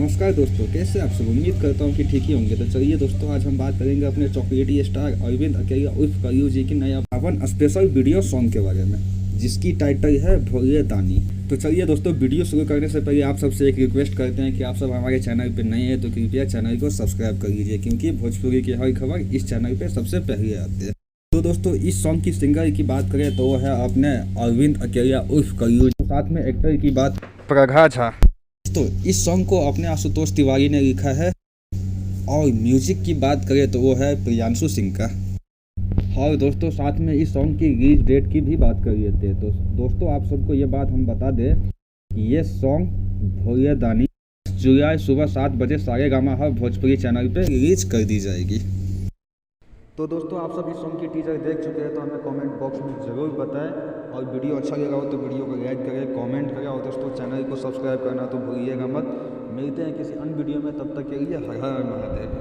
नमस्कार दोस्तों, कैसे आप सब? उम्मीद करता हूँ कि ठीक ही होंगे। तो चलिए दोस्तों, आज हम बात करेंगे अपने चॉकलेटी स्टार अरविंद अकेला उर्फ करियो जी की नया पावन स्पेशल वीडियो सॉन्ग के बारे में, जिसकी टाइटल है भोले दानी। तो चलिए दोस्तों, वीडियो शुरू करने से पहले आप सबसे एक रिक्वेस्ट करते हैं कि आप सब हमारे चैनल पर नए हैं तो कृपया चैनल को सब्सक्राइब कर लीजिए, क्योंकि भोजपुरी की हर खबर इस चैनल पर सबसे पहले आती है। तो दोस्तों, इस सॉन्ग की सिंगर की बात करें तो वो है अपने अरविंद अकेला उर्फ करियो। साथ में एक्टर की बात प्रज्ञा झा। तो इस सॉन्ग को अपने आशुतोष तिवारी ने लिखा है और म्यूजिक की बात करें तो वो है प्रियांशु सिंह का। और दोस्तों, साथ में इस सॉन्ग की रिलीज डेट की भी बात कर लेते हैं। तो दोस्तों, आप सबको ये बात हम बता दें कि ये सॉन्ग भोले दानी जुलाई सुबह 7 बजे सारेगामा हब भोजपुरी चैनल पे रिलीज कर दी जाएगी। तो दोस्तों, आप सब इस सॉन्ग की टीजर देख चुके हैं तो हमें कमेंट बॉक्स में ज़रूर बताएं, और वीडियो अच्छा लगा हो तो वीडियो को लाइक करें, कमेंट करें, और दोस्तों चैनल को सब्सक्राइब करना तो भूलिएगा मत। मिलते हैं किसी अन्य वीडियो में, तब तक के लिए हर हर महादेव।